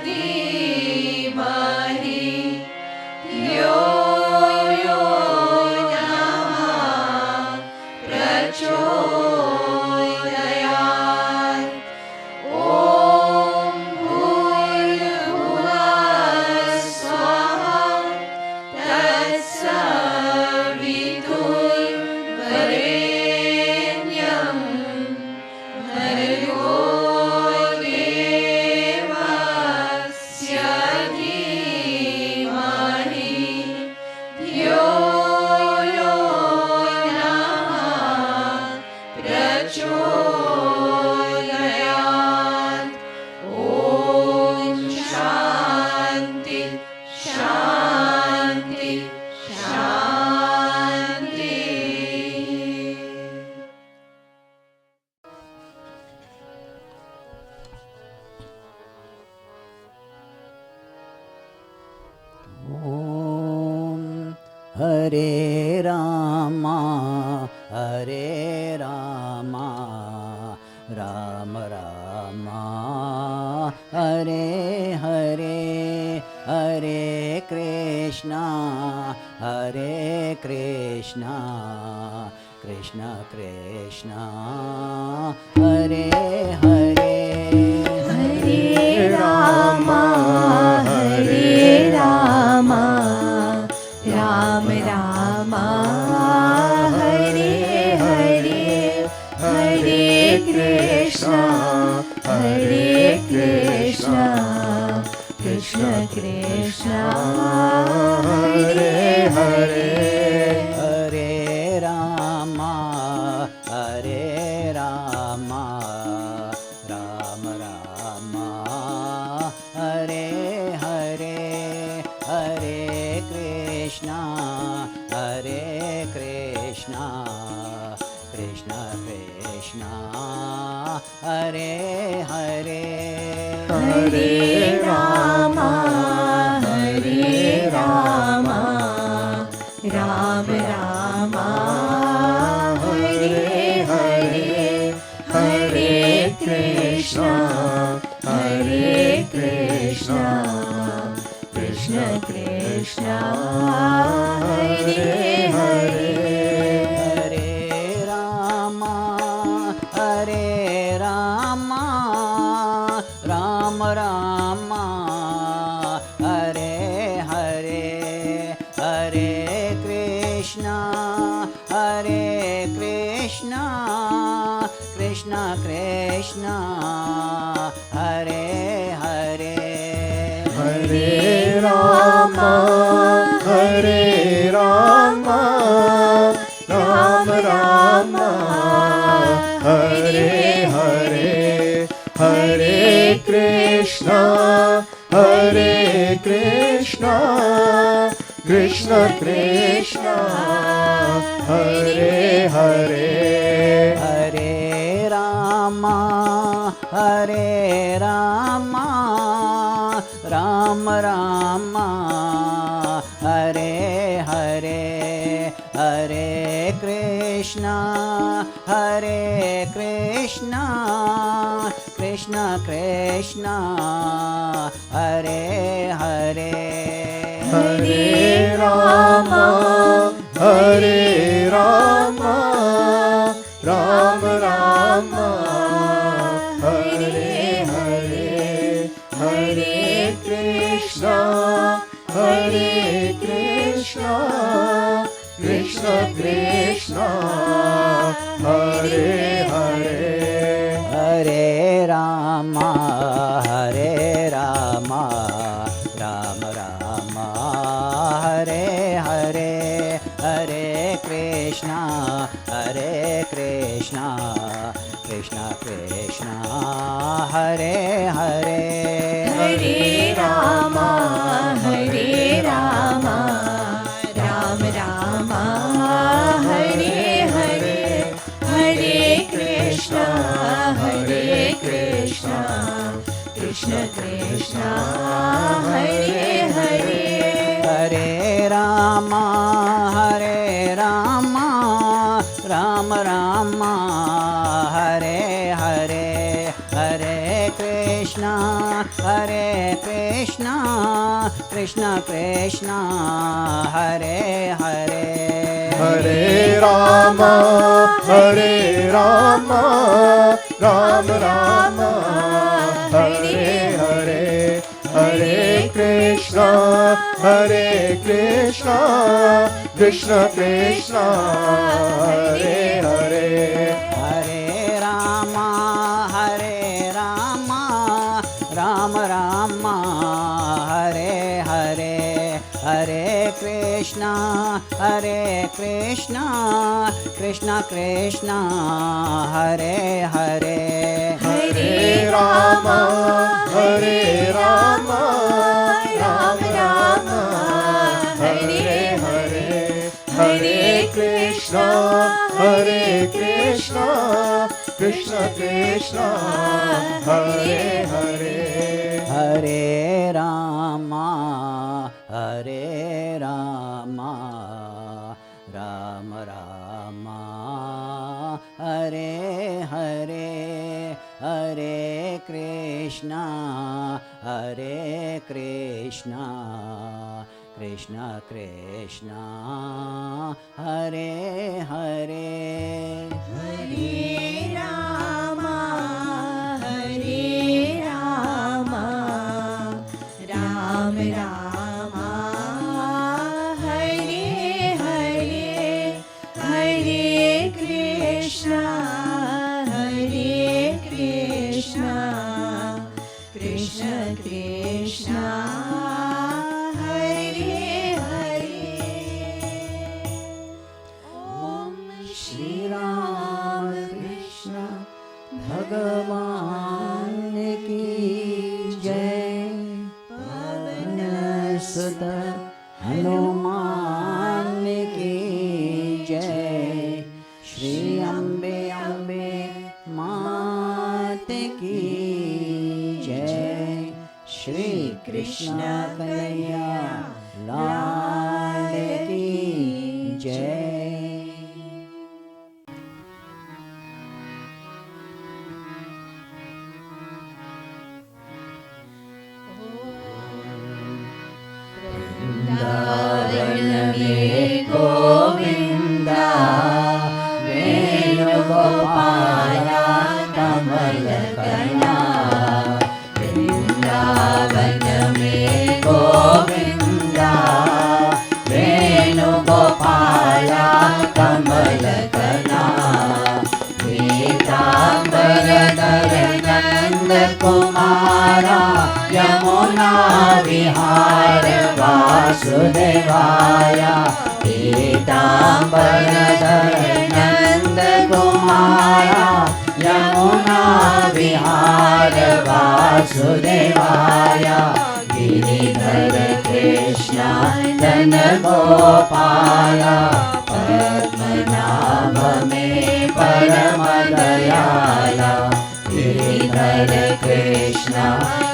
धीमहि यो यो नमः प्रचोदयात्। ॐ भूर्भुवः स्वः तत्सवितुर्वरेण्यं भर्गो देवस्य धीमहि धियो यो नमः प्रचोदयात्। ॐ शान्ति शान्ति शान्ति। ॐ हरे राम राम राम हरे हरे, हरे कृष्णा कृष्ण कृष्ण हरे हरे, हरे राम राम राम हरे हरे, हरे कृष्ण कृष्ण कृष्ण हरे हरे। हरे राम राम राम हरे हरे, हरे कृष्ण कृष्ण कृष्ण हरे हरे। हरे राम राम राम हरे हरे, हरे कृष्ण कृष्ण कृष्ण हरे हरे। हरे राम राम राम हरे हरे, हरे कृष्ण कृष्ण कृष्ण हरे हरे। हरे राम राम राम हरे हरे, हरे कृष्ण कृष्ण कृष्ण हरे हरे। हरे राम राम राम हरे हरे, हरे कृष्ण कृष्ण कृष्ण हरे हरे। हरे राम राम राम हरे हरे, हरे कृष्ण कृष्ण कृष्ण हरे हरे। हरे राम राम राम हरे हरे, हरे कृष्ण कृष्ण कृष्ण हरे हरे। हरे राम राम राम हरे हरे, हरे कृष्ण कृष्ण कृष्ण हरे हरे। हरे राम राम राम हरे हरे, हरे Krishna Hare Krishna, Krishna Krishna, Hare Hare, Hare Rama, Hare Rama, Rama Rama, Hare Hare, Hare Krishna, Krishna Krishna, Hare Hare. Hare Rama, Rama Rama, Hare Hare, Hare Krishna, Krishna Krishna, Hare Hare, Hare Rama, Rama Rama, Hare Hare, Hare Krishna, Krishna Krishna, Hare Hare. Hare Rama, Rama Rama, Hare Hare, Hare Krishna, Krishna Krishna, Hare Hare. Hare Rama, Ram Rama, Hare Hare, Hare Krishna, Krishna Krishna, Hare Hare. Om Shri Ram Krishna भगवान की जय, पवन सुत हनुमान की जय, श्री अम्बे मात की जय, श्री कृष्ण कन्हैया लाल की जय। वृंदावनमे गोविंदा, वेणुगोपाला कमलकना। वृंदावनमे गोविंदा, वेणुगोपाला कमलकना। पीताम्बरधर नंद कुमारा, यमुना विहार वासुदेवाया। पीताम्बरधर नंद कुमारा, यमुना विहार वासुदेवाया। गिरिधर कृष्ण नंदन गोपाला, पद्मनाभ में परम दयाला। गिरिधर कृष्ण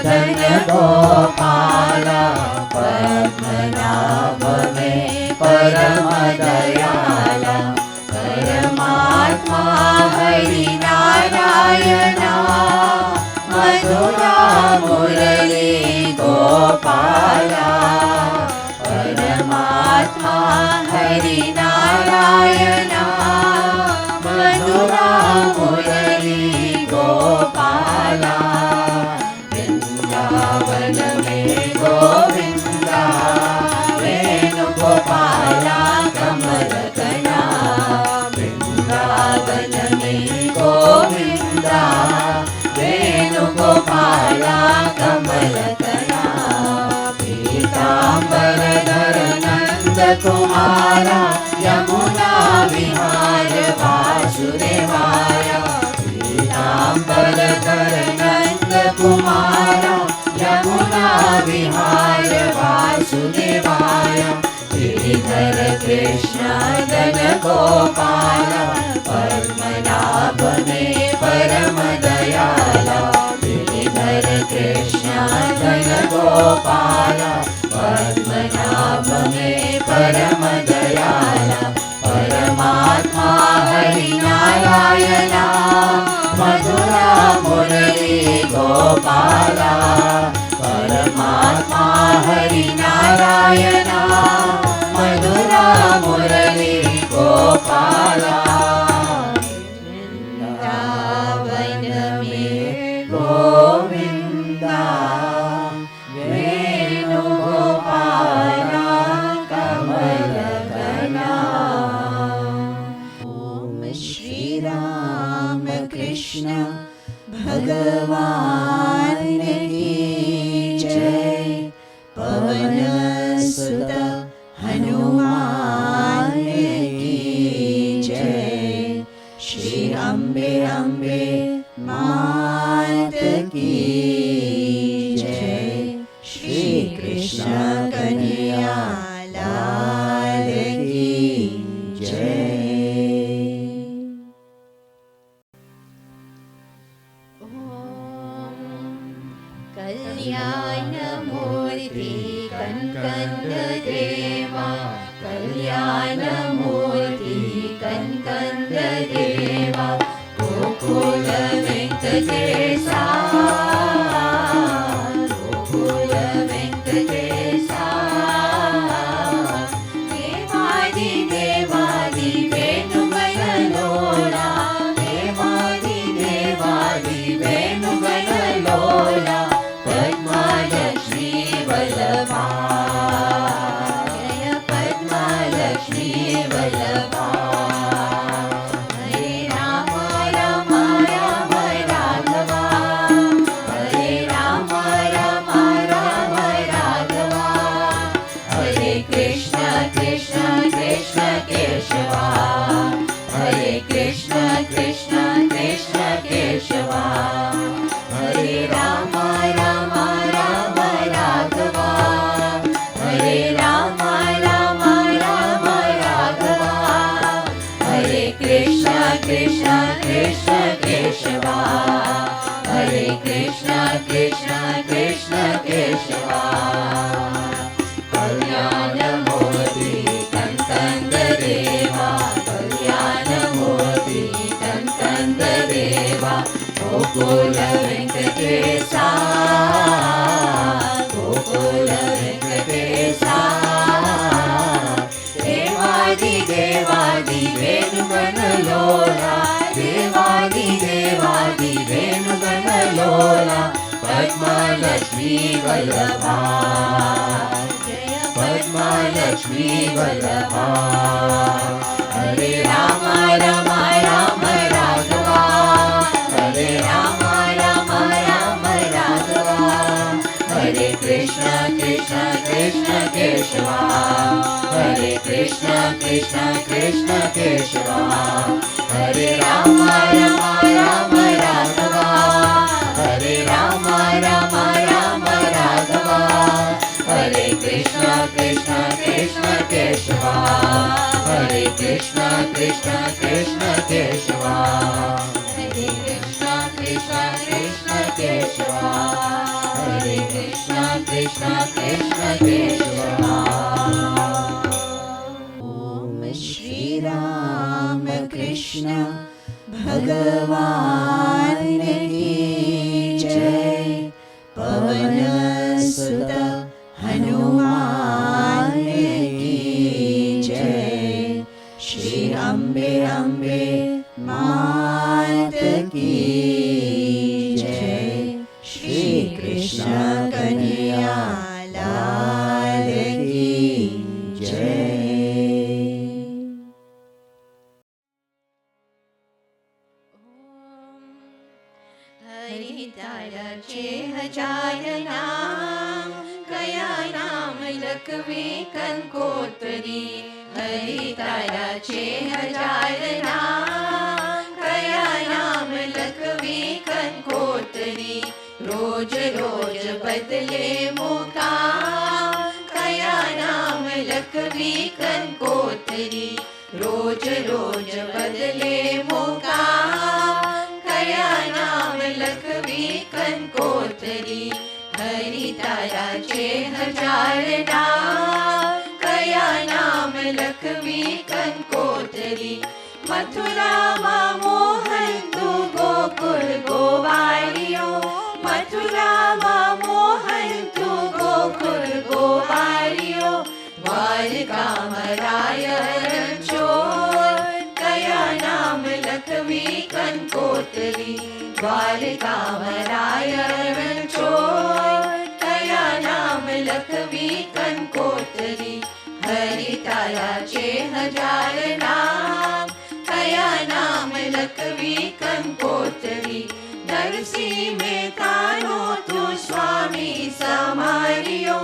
नंदन गोपाला, पद्मनाभ में परम दयाला। परमात्मा हरि नारायणा, मधुरा मुरली गोपाला। परमात्मा हरि नारायणा, मधुरा मुरली गोपाला। वृंदावन में गोविंदा, वेणुगोपाला कमलकना। वृंदावन में गोविंदा, वेणुगोपाला कमलकना। पीताम्बरधर नंद कुमारा, यमुना विहार वासुदेवाया। पीताम्बरधर नंद कुमारा, यमुना विहार वासुदेवाया। गिरिधर कृष्ण नंदन गोपाला, पद्मनाभ में परम दयाला। गिरिधर कृष्ण नंदन गोपाला, पद्मनाभ में परम दयाला। परमात्मा हरि नारायणा, मधुरा मुरली गोपाला। पवन सुत हनुमान की जय। श्री अम्बे अम्बे मात की जय। श्री कृष्ण कन्हैया लाल की जय। कल्याण मूर्ति कनकंद देवा, कल्याण मूर्ति कनकंद देवा, गोकुल वेंकटेशा, गोकुल वेंकटेशा, देवादि देवादि वेणुगणलोला, देवादि देवादि वेणुगणलोला, पद्मालक्ष्मी वल्लभा, जय पद्मालक्ष्मी वल्लभा। हरे राम राम राम राघवा, हरे राम राम राम राघवा, हरे कृष्ण कृष्ण कृष्ण केशवा, हरे कृष्ण कृष्ण कृष्ण केशवा, हरे राम राम राम राघवा, हरे राम राम राम राघवा, हरे कृष्ण कृष्ण कृष्ण केशवा, हरे कृष्ण कृष्ण कृष्ण केशवा। कल्याण मूर्ति कनकंद देवा, कल्याण मूर्ति कनकंद देवा, गोकुल वेंकटेशा, गोकुल वेंकटेशा, देवादि देवादि वेणुगणलोला, देवादि देवादि वेणुगणलोला, पद्मालक्ष्मी वल्लभा, जय पद्मालक्ष्मी वल्लभा। हरे राम राम राम राघवा, हरे राम राम राम राघवा, हरे कृष्ण कृष्ण कृष्ण केशवा, हरे कृष्ण कृष्ण कृष्ण केशवा, हरे राम राम राम राघवा, हरे राम राम राम राघवा, हरे कृष्ण कृष्ण कृष्ण केशवा, हरे कृष्ण कृष्ण कृष्ण केशवा, हरे कृष्ण कृष्ण कृष्ण केशवा, हरे कृष्ण कृष्ण कृष्ण केशवा। ओम श्री राम कृष्ण भगवान की जय। पवन सुत हनुमान की जय। श्री अम्बे अम्बे मात की जय। श्री कृष्ण कन्हैया लाल की जय। हरि तारा 6000 नाम, कया नाम लखवी कंकोत्तरी। हरि तारा 6000 नाम, कया नाम लखवी कंकोत्तरी। रोज रोज बदले मुकाम, कया नाम लखवी कंकोत्तरी। रोज रोज बदले मुकाम, कया नाम लखवी कंकोत्तरी। हरि तारा 6000 नाम, कया नाम लखवी कंकोत्तरी। मथुरा मोहन तू गोकुल गोवारियो, मथुरा मोहन तू गोकुल गोवारियो। द्वारका मरायर चोर, कया नाम लखवी कंकोत्तरी। द्वारका मरायर चोर, कया नाम लखवी कंकोत्तरी। हरि तारा 6000 नाम, कया नाम लखवी कंकोत्तरी। नरसी में तानो तू स्वामी समारियो,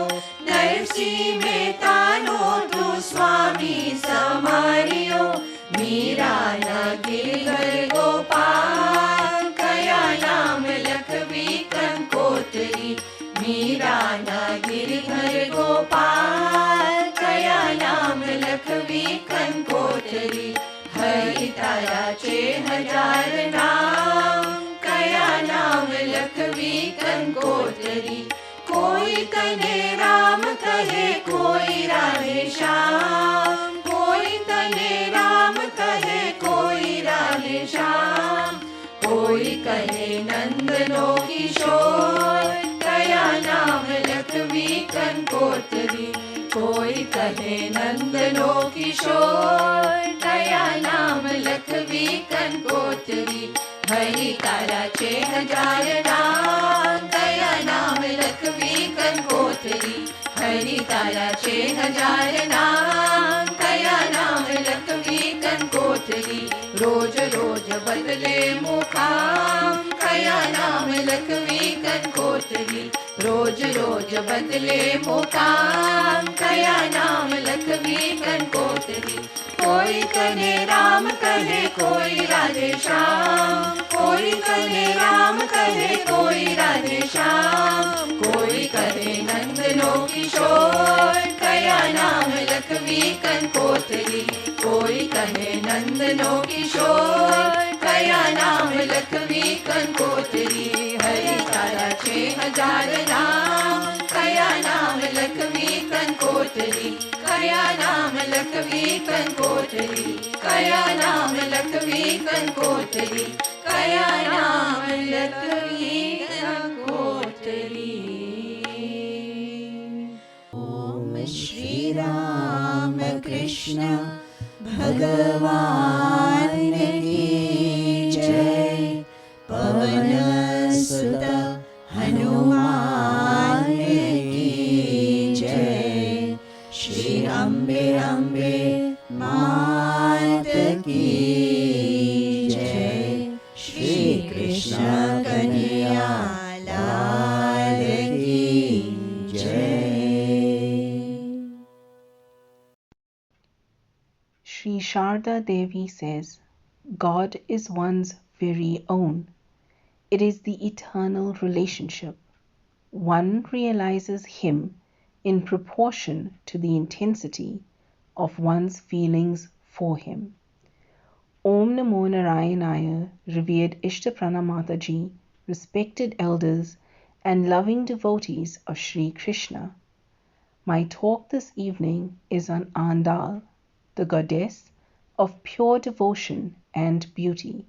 नरसी मीरा न गिरधर गोपाल कया नाम लखवी कंकोतरी मीरा न गिरधर गोपाल कया नाम लखवी कंकोतरी हरि तारा चे हजार नाम कया नाम लखवी कंकोतरी कोई कहे राम कहे कोई राधे श्याम कोई कहे राम कहे कोई राधे श्याम कोई कहे नंदनो किशोर कया नाम लखवी कंकोतरी कोई कहे नंदनो किशोर कया नाम लखवी कंकोतरी हरि तारा चे हजार नाम कया नाम लखवी कंकोतरी हरि तारा चे हजार नाम कया नाम लखवी कंकोतरी रोज रोज बदले मुकाम कया नाम लखवी कंकोतरी रोज रोज बदले मुकाम कया नाम लखवी कंकोतरी कोई कहे राम कहे कोई राधे श्याम कोई कहे राम कहे कोई राधे श्याम कोई कहे नंदनो किशोर कया नाम लखवी कंकोतरी कोई कहे नंदनो किशोर कया नाम लखवी कंकोतरी हरि तारा चे हजार नाम कया नाम लखवी कंकोतरी कया नाम लखवी कंकोतरी कया नाम लखवी कंकोतरी कया नाम लखवी कंकोतरी ओम श्री राम कृष्ण भगवान की जय पवन सुत हनुमान की जय श्री अम्बे अम्बे मात की जय श्री कृष्ण कन्हैया लाल की जय। Sri Sarada Devi says, God is one's very own. It is the eternal relationship. One realizes Him in proportion to the intensity of one's feelings for Him. Om Namo Narayanaya, revered Ishta Mataji, respected elders, and loving devotees of Sri Krishna. My talk this evening is on Andal, the goddess of pure devotion and beauty.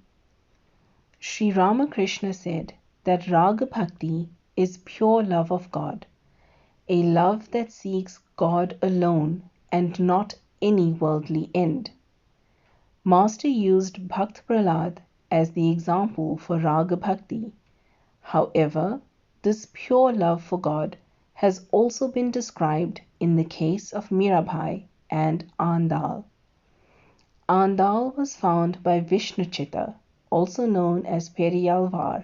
Sri Ramakrishna said that Raga Bhakti is pure love of God, a love that seeks God alone and not any worldly end. Master used Bhakt Prahlad as the example for Raga Bhakti. However, this pure love for God has also been described in the case of Mirabai and Andal. Andal was found by Vishnuchitta, also known as Periyalvar,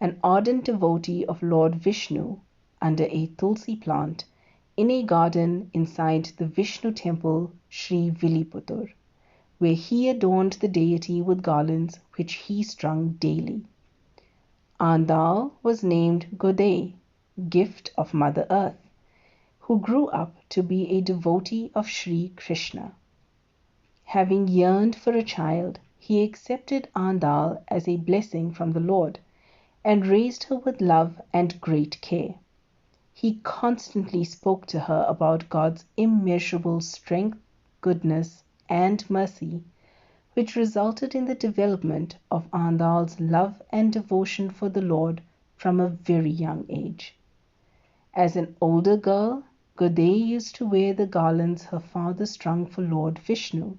an ardent devotee of Lord Vishnu, under a tulsi plant in a garden inside the Vishnu temple Sri Viliputur, where he adorned the deity with garlands which he strung daily. Andal was named Godai, gift of Mother Earth, who grew up to be a devotee of Sri Krishna. Having yearned for a child, he accepted Andal as a blessing from the Lord and raised her with love and great care. He constantly spoke to her about God's immeasurable strength, goodness, and mercy, which resulted in the development of Andal's love and devotion for the Lord from a very young age. As an older girl, Godai used to wear the garlands her father strung for Lord Vishnu.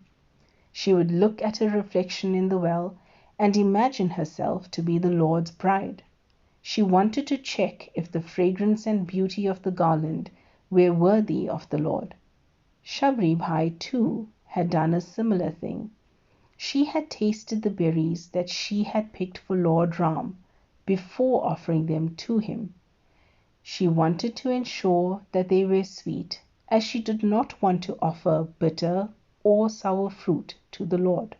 She would look at her reflection in the well and imagine herself to be the Lord's bride. She wanted to check if the fragrance and beauty of the garland were worthy of the Lord. Shabri Bhai too had done a similar thing. She had tasted the berries that she had picked for Lord Ram before offering them to him. She wanted to ensure that they were sweet, as she did not want to offer bitter or sour fruit to the Lord.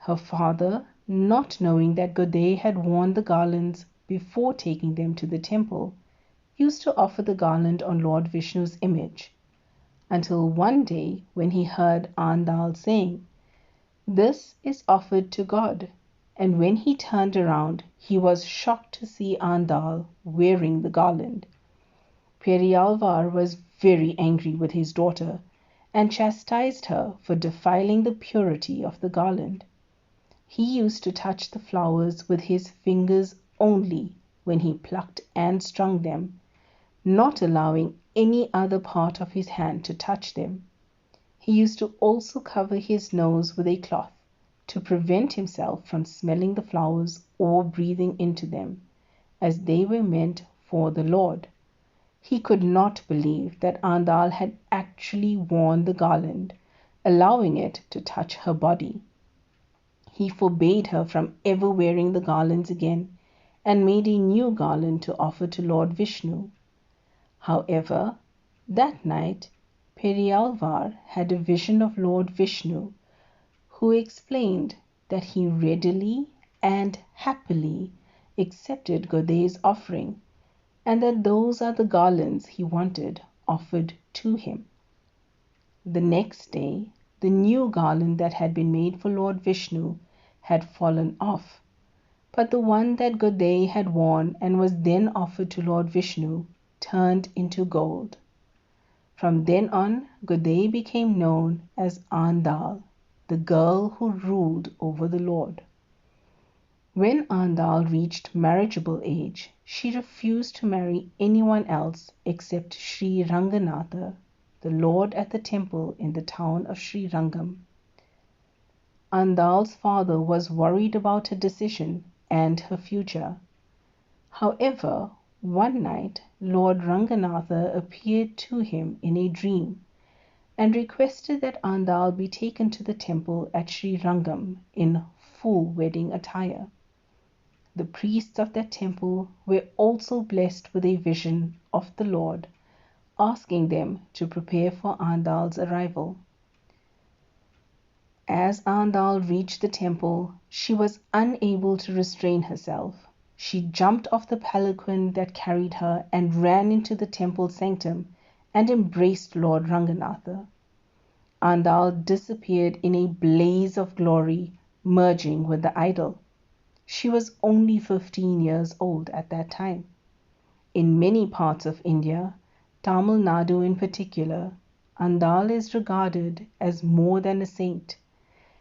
Her father, not knowing that Godey had worn the garlands before taking them to the temple, used to offer the garland on Lord Vishnu's image, until one day when he heard Andal saying, "This is offered to God," and when he turned around, he was shocked to see Andal wearing the garland. Periyalvar was very angry with his daughter and chastised her for defiling the purity of the garland. He used to touch the flowers with his fingers only when he plucked and strung them, not allowing any other part of his hand to touch them. He used to also cover his nose with a cloth to prevent himself from smelling the flowers or breathing into them, as they were meant for the Lord. He could not believe that Andal had actually worn the garland, allowing it to touch her body. He forbade her from ever wearing the garlands again and made a new garland to offer to Lord Vishnu. However, that night Periyalvar had a vision of Lord Vishnu, who explained that he readily and happily accepted Godey's offering, and that those are the garlands he wanted offered to him. The next day, the new garland that had been made for Lord Vishnu had fallen off, but the one that Godey had worn and was then offered to Lord Vishnu turned into gold. From then on, Godey became known as Andal, the girl who ruled over the Lord. When Andal reached marriageable age, she refused to marry anyone else except Sri Ranganatha, the Lord at the temple in the town of Sri Rangam. Andal's father was worried about her decision and her future. However, one night Lord Ranganatha appeared to him in a dream and requested that Andal be taken to the temple at Sri Rangam in full wedding attire. The priests of that temple were also blessed with a vision of the Lord, asking them to prepare for Andal's arrival. As Andal reached the temple, she was unable to restrain herself. She jumped off the palanquin that carried her and ran into the temple sanctum and embraced Lord Ranganatha. Andal disappeared in a blaze of glory, merging with the idol. She was only 15 years old at that time. In many parts of India, Tamil Nadu in particular, Andal is regarded as more than a saint.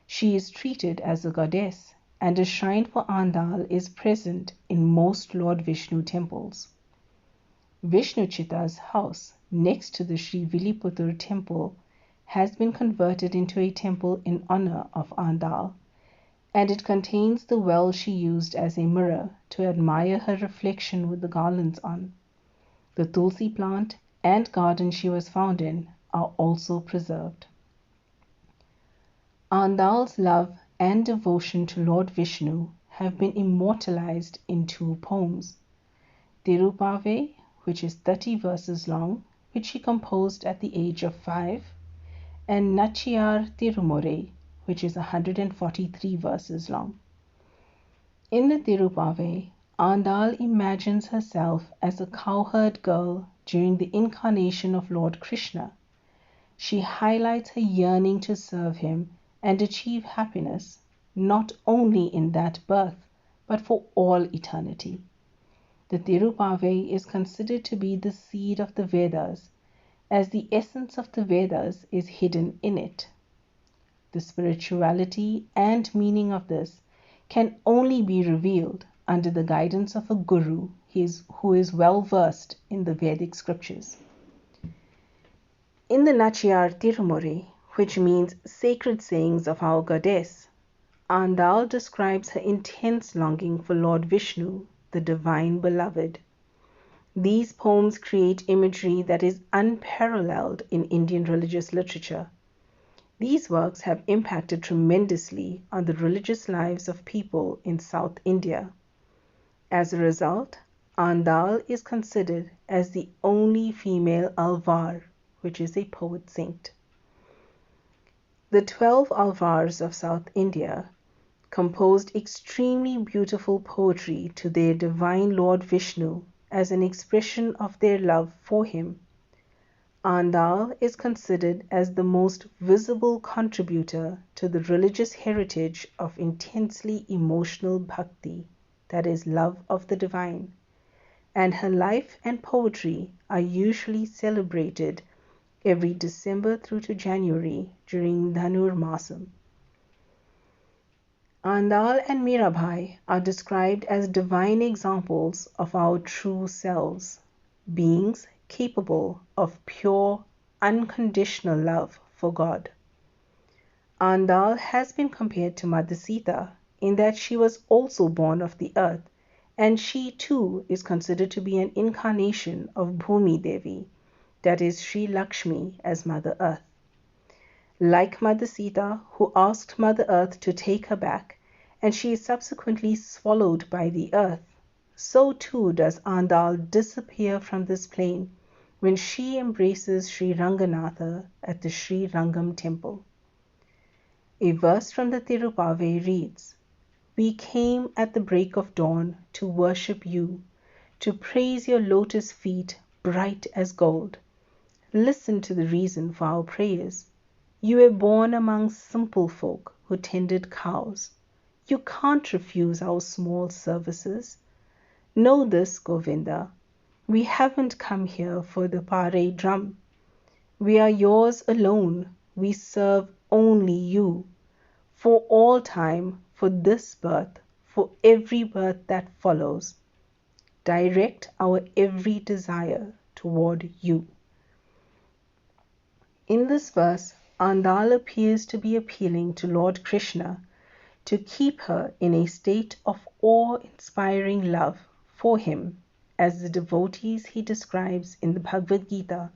She is treated as a goddess, and a shrine for Andal is present in most Lord Vishnu temples. Vishnu Chitta's house next to the Sri Viliputur temple has been converted into a temple in honor of Andal, and it contains the well she used as a mirror to admire her reflection with the garlands on. The tulsi plant and garden she was found in are also preserved. Andal's love and devotion to Lord Vishnu have been immortalized in 2 poems. Tirupave, which is 30 verses long, which she composed at the age of 5, and Nachiyar Tirumore, which is 143 verses long. In the Tirupave, Andal imagines herself as a cowherd girl during the incarnation of Lord Krishna. She highlights her yearning to serve him and achieve happiness, not only in that birth, but for all eternity. The Tirupave is considered to be the seed of the Vedas, as the essence of the Vedas is hidden in it. The spirituality and meaning of this can only be revealed under the guidance of a guru who is well versed in the Vedic scriptures. In the Nachiyar Tirumore, which means sacred sayings of our goddess, Andal describes her intense longing for Lord Vishnu, the divine beloved. These poems create imagery that is unparalleled in Indian religious literature. These works have impacted tremendously on the religious lives of people in South India. As a result, Andal is considered as the only female Alvar, which is a poet saint. The 12 Alvars of South India, composed extremely beautiful poetry to their divine Lord Vishnu as an expression of their love for him. Andal is considered as the most visible contributor to the religious heritage of intensely emotional bhakti, that is, love of the divine, and her life and poetry are usually celebrated every December through to January during Dhanur Masam. Andal and Mirabai are described as divine examples of our true selves, beings capable of pure, unconditional love for God. Andal has been compared to Mother Sita in that she was also born of the earth, and she too is considered to be an incarnation of Bhumi Devi, that is Sri Lakshmi as Mother Earth. Like Mother Sita, who asked Mother Earth to take her back, and she is subsequently swallowed by the earth, so too does Andal disappear from this plane when she embraces Sri Ranganatha at the Sri Rangam temple. A verse from the Tirupave reads, "We came at the break of dawn to worship you, to praise your lotus feet bright as gold. Listen to the reason for our prayers. You were born among simple folk who tended cows. You can't refuse our small services. Know this, Govinda, we haven't come here for the pare drum. We are yours alone. We serve only you. For all time, for this birth, for every birth that follows. Direct our every desire toward you." In this verse, Andal appears to be appealing to Lord Krishna to keep her in a state of awe-inspiring love for him, as the devotees he describes in the Bhagavad Gita,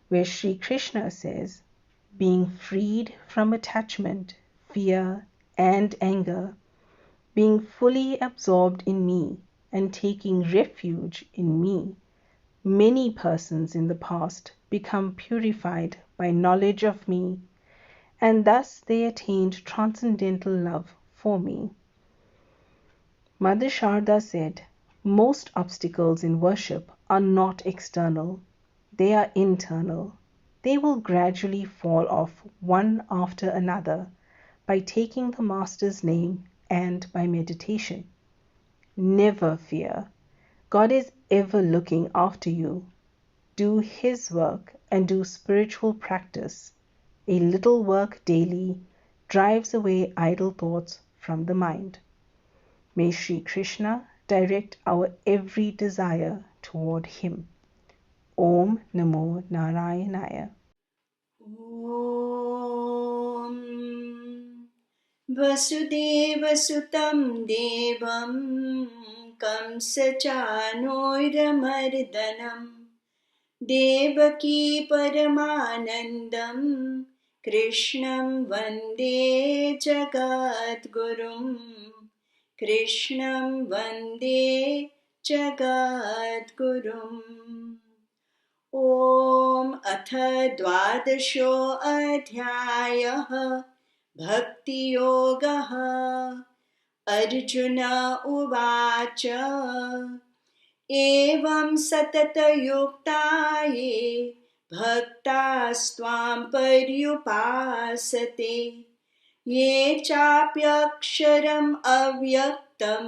where Sri Krishna says, "Being freed from attachment, fear, and anger, being fully absorbed in me, and taking refuge in me, many persons in the past become purified by knowledge of me, and thus they attained transcendental love for me." Mother Sarada said, "Most obstacles in worship are not external, they are internal. They will gradually fall off one after another by taking the Master's name and by meditation. Never fear. God is ever looking after you. Do His work and do spiritual practice. A little work daily drives away idle thoughts from the mind. May Sri Krishna direct our every desire toward Him. Om Namo Narayanaya. ॐ वसुदेवसुतं देवं कंसचाणूरमर्दनं देवकी परमानन्दं कृष्णं वन्दे जगद्गुरुं कृष्णं वन्दे जगद्गुरुम् ॐ अथ द्वादशोऽध्यायः भक्तियोगः अर्जुन उवाच एवं सततयुक्ता ये भक्तास्त्वां पर्युपासते ये चाप्यक्षरम् अव्यक्तं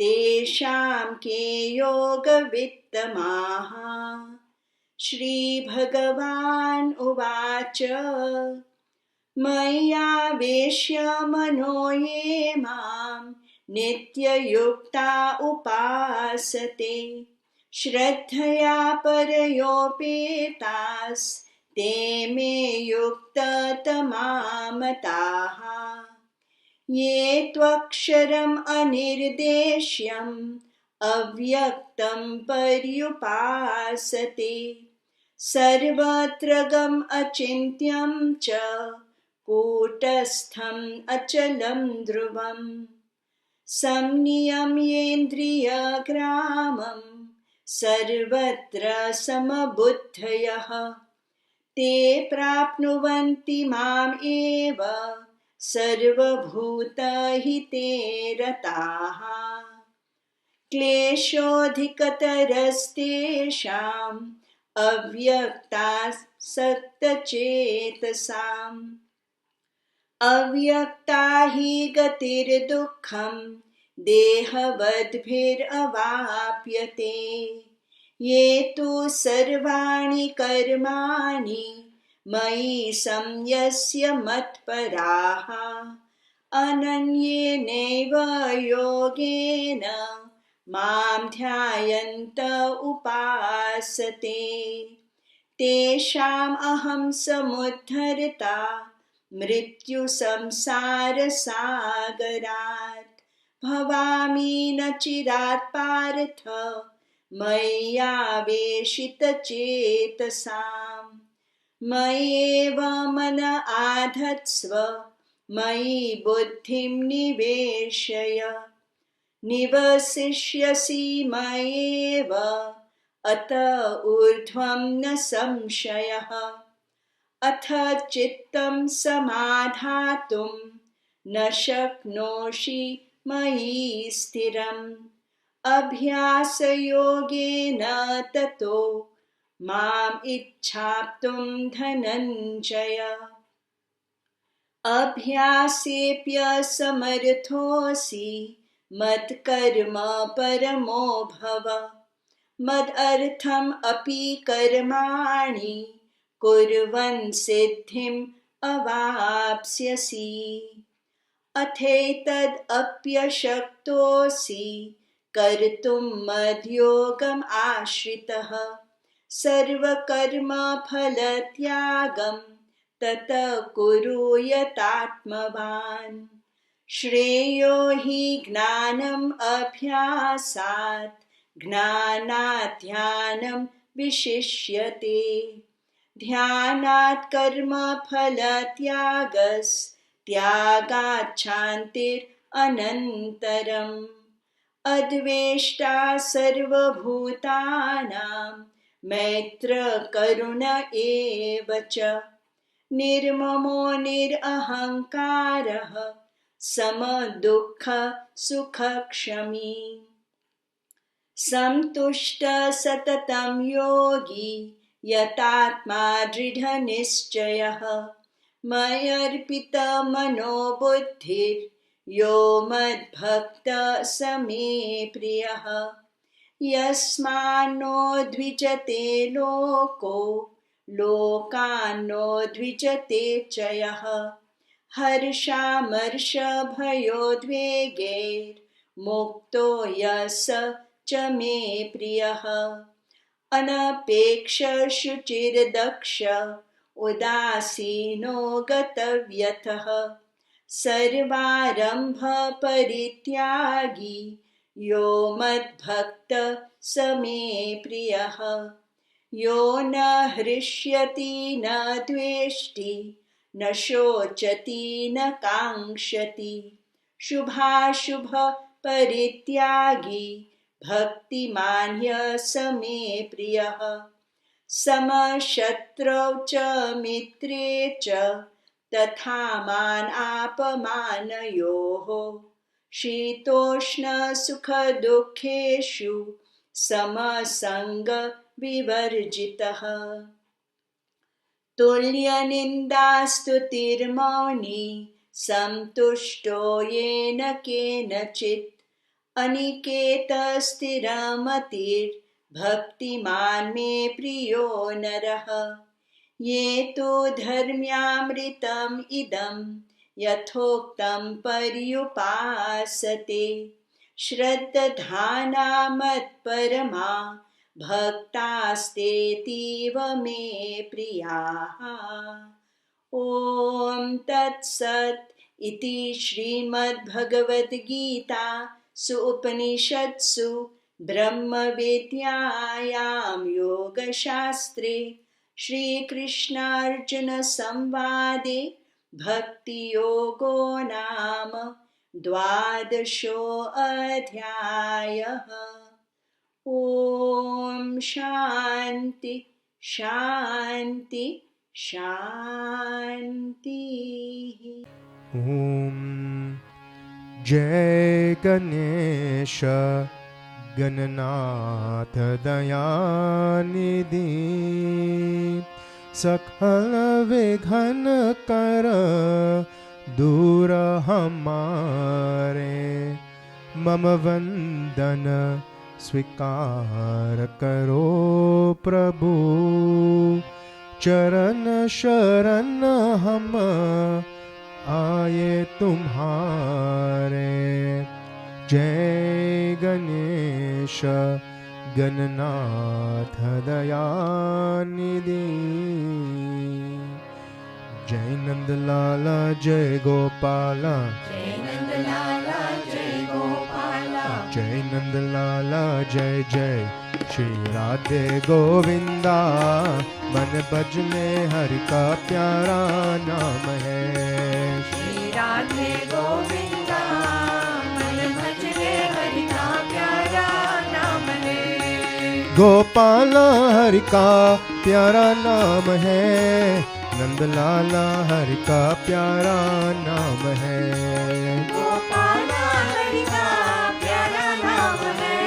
तेषां के योगवित्तमाः। श्रीभगवान् उवाच मय्यावेश्य मनो ये मां नित्ययुक्ता उपासते श्रद्धया परयोपेतास्ते मे युक्ततमा मताः। ये त्वक्षरम् अनिर्देश्यम् अव्यक्तं पर्युपासते सर्वत्र गम् अचिन्त्यं च कूटस्थम् अचलं ध्रुवम् संनियम्येन्द्रियग्रामं सर्वत्र समबुद्धयः ते प्राप्नुवन्ति माम् एव सर्वभूतहिते रताः क्लेशोऽधिकतरस्तेषाम् अव्यक्तासक्तचेतसाम् अव्यक्ता हि गतिर्दुःखम् देहवद्भिरवाप्यते ये तु सर्वाणि कर्माणि मयि संयस्य मत्पराः अनन्येनैव योगेन मां ध्यायन्त उपासते तेषाम् अहं समुद्धरता मृत्युसंसारसागरात् भवामि न चिरात् पार्थ मय्यावेशितचेतसाम् मय्येव मन आधत्स्व मयि बुद्धिं निवेशय निवसिष्यसि मय्येव अत ऊर्ध्वं न संशयः अथ चित्तं समाधातुं न शक्नोषि मयि स्थिरम् अभ्यासयोगेन ततो माम् इच्छाप्तुं धनञ्जय अभ्यासेऽप्यसमर्थोऽसि मत्कर्म परमो भव मदर्थम् अपि कर्माणि कुर्वन् सिद्धिम् अवाप्स्यसि अथैतदप्यशक्तोऽसि कर्तुं मद्योगम् आश्रितः सर्वकर्मफलत्यागं ततः कुरु यतात्मवान् श्रेयो हि ज्ञानम् अभ्यासात् ज्ञानात् ध्यानं विशिष्यते ध्यानात् कर्मफलत्यागस्त्यागात् शान्तिरनन्तरम् अद्वेष्टा सर्वभूतानां मैत्र करुण एव च निर्ममो निरहङ्कारः समदुःख सुखक्षमी सन्तुष्टः सततं योगी यतात्मा दृढनिश्चयः मय्यर्पितमनो बुद्धिर्यो मद्भक्तः स मे प्रियः यस्मान्नो द्विजते लोको लोकान्नो द्विजते च यः हर्षामर्षभयोद्वेगैर्मुक्तो यः स च मे प्रियः अनपेक्षशुचिर्दक्ष उदासीनो गतव्यथः सर्वारम्भपरित्यागी यो मद्भक्तः स मे प्रियः यो न हृष्यति न द्वेष्टि न शोचति न काङ्क्षति शुभाशुभ परित्यागी भक्तिमान् ह्यः स मे प्रियः समशत्रौ च मित्रे च तथा मान आपमानयोः शीतोष्णसुखदुःखेषु समसङ्गविवर्जितः तुल्यनिन्दास्तुतिर्मौनी सन्तुष्टो येन केनचित् अनिकेतस्थिरमतिर्भक्तिमान् मे प्रियो नरः ये तु धर्म्यामृतम् इदं यथोक्तं पर्युपासते श्रद्धाना मत्परमा भक्तास्तेतीव मे प्रियाः ॐ तत्सत् इति श्रीमद्भगवद्गीता उपनिषत्सु ब्रह्मविद्यायां योगशास्त्रे श्रीकृष्णार्जुनसंवादे भक्तियोगो नाम 12 ॐ शान्ति शान्ति शान्तिः। ओम जय गणेश गणनाथ दयानिधि सकल विघ्न कर दूर हमारे मम वंदन स्वीकार करो प्रभु चरण शरण हम आए तुम्हारे जय गणेश गणनाथ दयानिधि जय नंदलाला जय गोपाला जय नंदलाला जय गोपाला जय नंदलाला जय जय श्री राधे गोविंदा मन भजने हरि का प्यारा नाम है श्री राधे गोविंदा मन भजने हरि का प्यारा नाम है गोपाला हरि का प्यारा नाम है नंदलाला हरि का प्यारा नाम है गोपाला हरि का प्यारा नाम है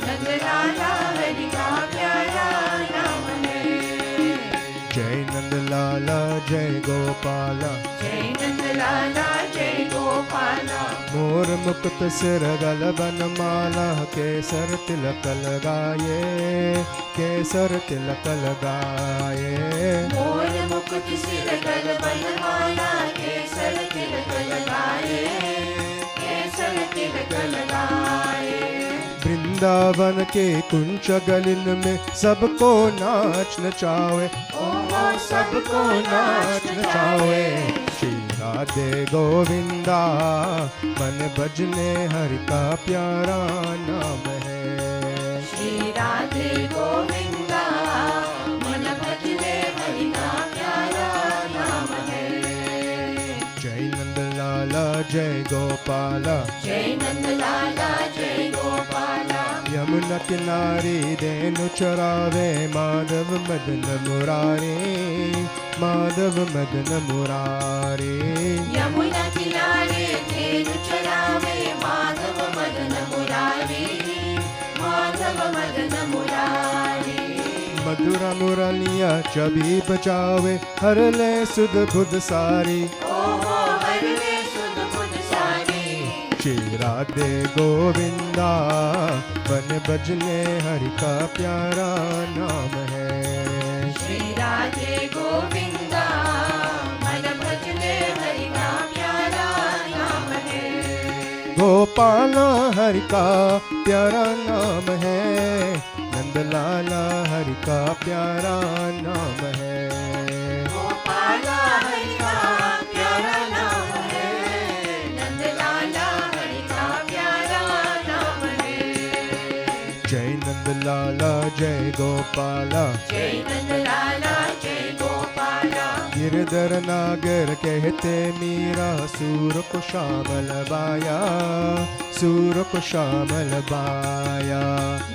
नंदलाला हरि का प्यारा नाम है जय नंदलाला जय गोपाला जय नंदलाला जय गोपाला मोर मुकुट सिर गल बन माला केसर तिलक लगाए केसर तिलक लगाए मोर मुकुट सिर गल बनमाला केसर तिलक लगाए केसर तिलक लगाए वृंदावन के कुंच गलिन में सबको नाच नचावे ओहो सबको नाच नचावे श्री राधे गोविंदा मन भजने हरि का प्यारा नाम है श्री राधे गोविंदा मन भजने हरि का प्यारा नाम है जय नंदलाला जय गोपाला जय नंदलाला जय गोपाला यमुना किनारे देनु चरावे माधव मदन मुरारे माधव मदन मुरारे यमुना किनारे धेनु चरावे माधव मदन मुरारी माधव मदन मुरारी मधुरा मुरलिया चबी बजावे हर ले सुध बुध सारी ओहो हर ले सुध बुध सारी श्री राधे गोविंदा बन बजने हरि का प्यारा नाम है श्री राधे गोविंदा मन भजने हरि का प्यारा नाम है गोपाला हरि का प्यारा नाम है नंदलाला हरि का प्यारा नाम है गोपाला हरि का प्यारा नाम है नंदलाला हरि का प्यारा नाम है जय नंदलाला जय गोपाला जय नंदलाला जय गोपाला गिरधर नागर कहते मीरा सूर को श्यामल बाया सूर को श्यामल बाया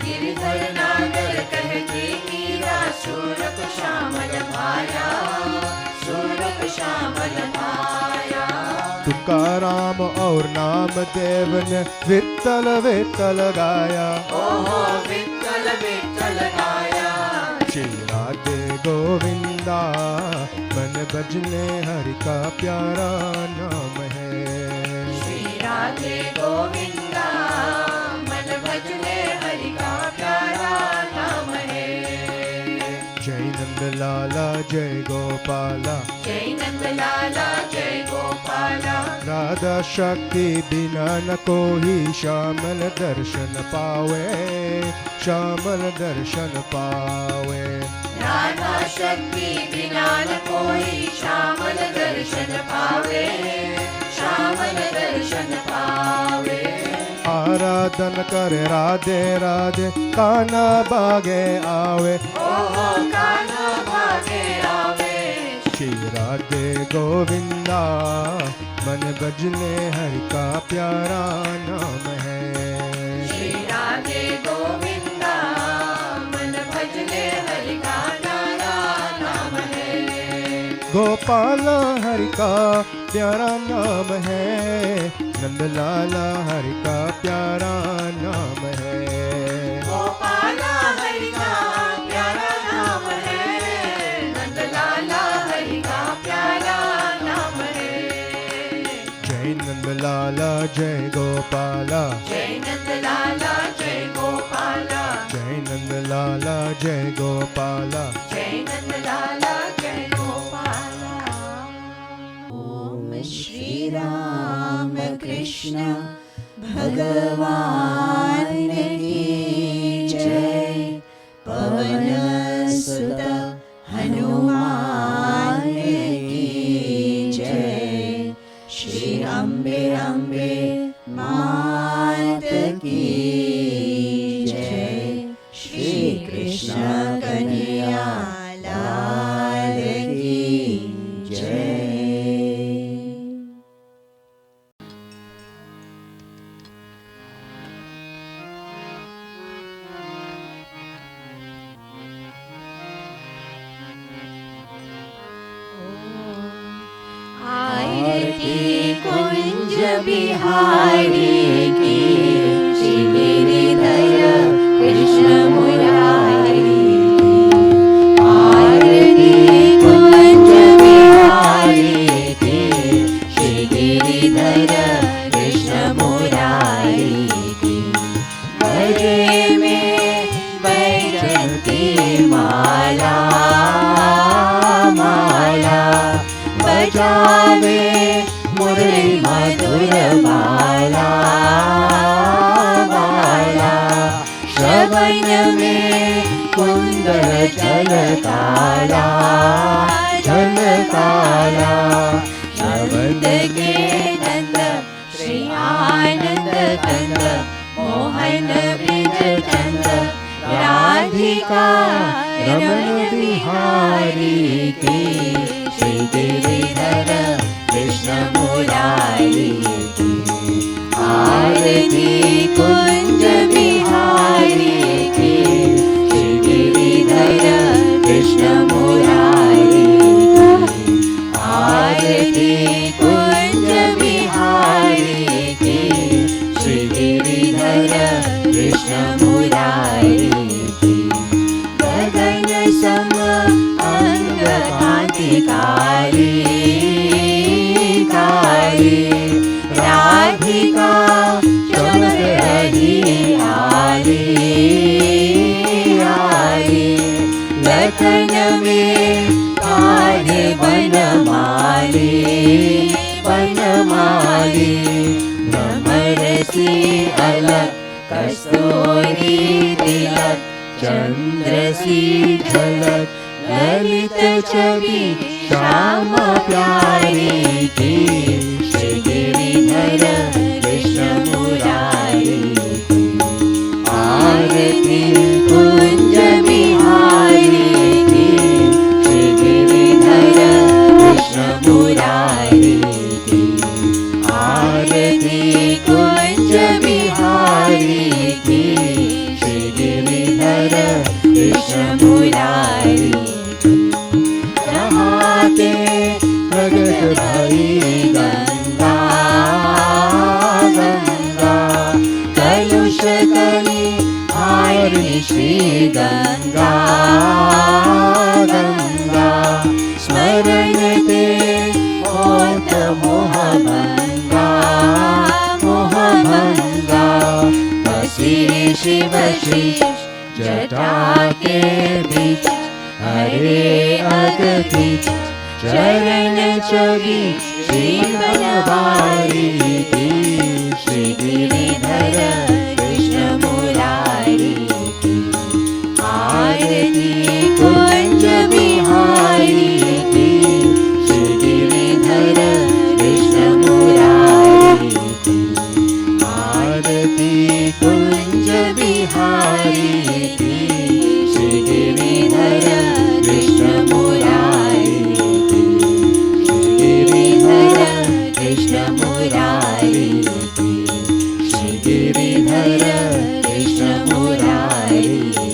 गिरधर नागर कहते मीरा सूरक श्यामल भाया सूरक श्यामल भाया तुकाराम और नाम देव ने वित्तल वित्तल गाया ओहो विठ्ठल विठ्ठल गाया श्री राधे गोविंदा मन भजने हरि का प्यारा नाम है श्री राधे गोविंदा मन भजने हरि का प्यारा नाम है जय नंदलाला जय गोपाला जय नंदलाला जय गोपाला राधा शक्ति बिना न कोई श्यामल दर्शन पावे श्यामल दर्शन पावे राधा शक्ति बिना न कोई श्यामल दर्शन पावे श्यामल दर्शन पावे आराधन करे राधे राधे काना बागे आवे ओहो कान्हा भागे आवे श्री राधे गोविंदा मन भजने हरि का प्यारा नाम है श्री राधे गोविंदा मन भजने हरि का प्यारा नाम है गोपाल हरि का प्यारा नाम है, नंदलाला हरि का प्यारा नाम है। गोपाला हरि का प्यारा नाम है, नंदलाला हरि का प्यारा नाम है। जय नंदलाला जय गोपाला, जय नंदलाला जय गोपाला, जय नंदलाला जय गोपाला, जय नंदलाला जय गोपाला। ओम श्री राम कृष्ण भगवान की जय, पवन सुत हनुमान की जय, श्री अम्बे अम्बे मात की जय, श्री कृष्ण कन्हैया लाल की जय। आरती कुंज बिहारी की, श्री गिरिधर कृष्ण मुरारी की। आरती कुंज बिहारी की, श्री गिरिधर कृष्ण मुरारी की। गले में बैजंती माला माला, बजावे मुरली मधुर बाला बाला। श्रवण में कुंदर झलकाला झलकाला। नंद के नंद श्री आनंद कंद, मोहन ब्रिज चंद राधिका रमण बिहारी की। श्री गिरिधर कृष्ण मुरारी की। आरती कुंज बिहारी की, श्री गिरिधर कृष्ण मुरारी की। आरती कुंज बिहारी की, श्री गिरिधर कृष्ण मुरारी की। गगन सम अंग कांति काली काली, राधिका चमक रही आली आली। लखन में काढ़े बनमाली बनमाली। भ्रमर सी अलग कस्तूरी तिलक, चंद्र सी झलक ललित छवि श्याम प्यारी की। श्री गिरिधर कृष्ण मुरारी की। आरती कुंज बिहारी की, श्री गिरिधर कृष्ण मुरारी की। आरती कुंज बिहारी की, श्री गिरिधर कृष्ण मुरारी। नहाते प्रगट भई गंगा गंगा, कलुष कली आरती श्री गंगा गंगा। स्मरण ते होत मोह भंगा मोह भंगा। बसी शिव शीश जटा के बीच, हरे अगति चरण छवि श्री बनवारी की। श्री गिरिधर कृष्ण मुरारी की। आरती कुंज बिहारी की, श्री गिरिधर कृष्ण मुरारी की। आरती कुंज बिहारी की, श्री गिरिधर कृष्ण मुरारी की। श्री गिरिधर कृष्ण मुरारी की। श्री गिरिधर कृष्ण मुरारी की।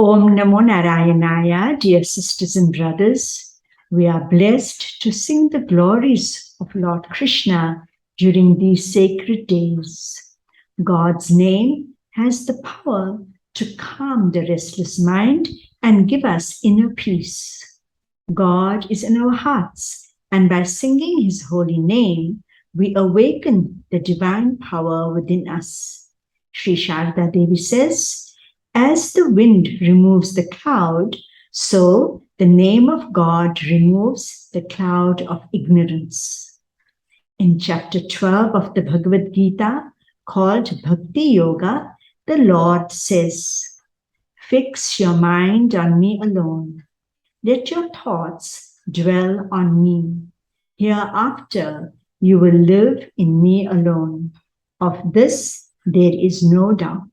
Om Namo Narayanaya, dear sisters and brothers. We are blessed to sing the glories of Lord Krishna during these sacred days. God's name has the power to calm the restless mind and give us inner peace. God is in our hearts, and by singing his holy name, we awaken the divine power within us. Sri Sarada Devi says, as the wind removes the cloud, so the name of God removes the cloud of ignorance. In chapter 12 of the Bhagavad Gita, called Bhakti Yoga, the Lord says, fix your mind on me alone. Let your thoughts dwell on me. Hereafter you will live in me alone. Of this there is no doubt.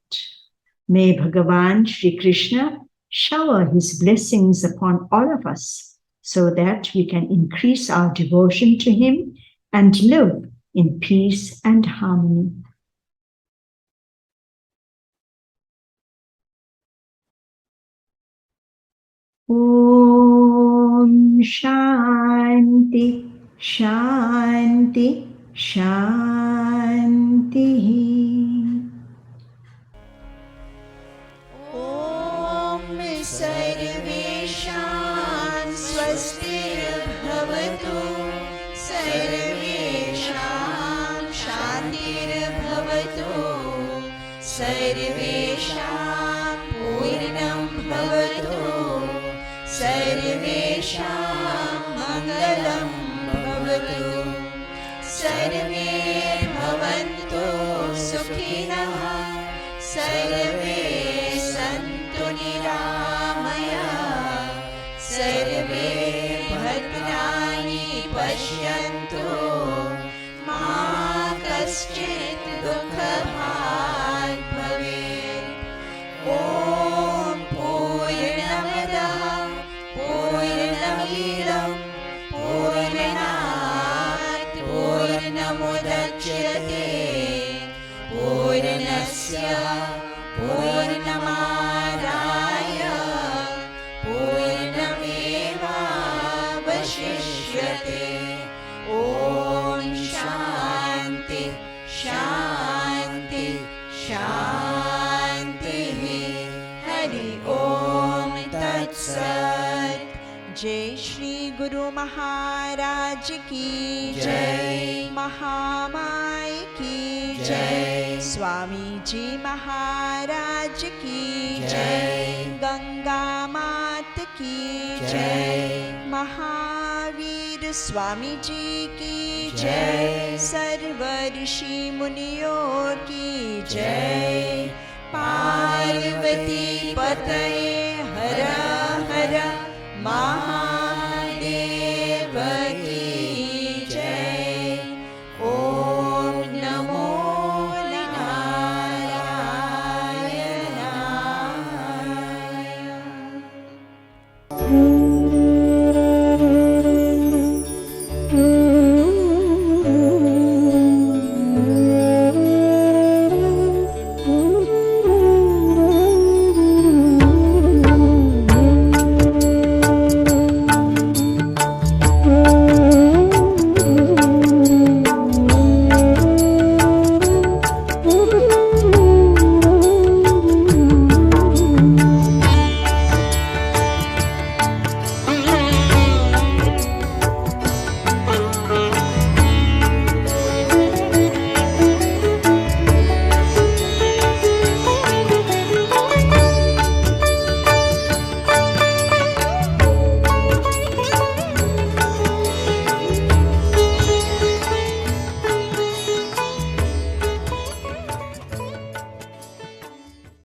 May Bhagavan Sri Krishna shower his blessings upon all of us so that we can increase our devotion to him and live in peace and harmony. Om Shanti Shanti Shanti. ॐ सर्वेषां स्वस्तिर्भवतु सर्वेषां शान्तिर्भवतु सर्वेषां पूर्णं भवतु सर्वेषां मङ्गलं भवतु सर्वे भवन्तु सुखिनः सर्वे सन्तु निरामयाः सर्वे भद्राणि पश्यन्तु मा कश्चित् दुःखभाग् भवेत् ॐ पूर्णमदः पूर्णमिदं पूर्णात् पूर्णमुदच्यते पूर्णस्य पूर्णमादाय पूर्णमेवावशिष्यते ॐ शान्ति शान्ति शान्तिः हरि ॐ तत्सत् जय श्री गुरु महाराज की जय महामाई की जय स्वामी जी महाराज की जय गंगा मात की जय महावीर स्वामी जी की जय सर्व ऋषि मुनियों की जय पार्वती पतये हर हर महा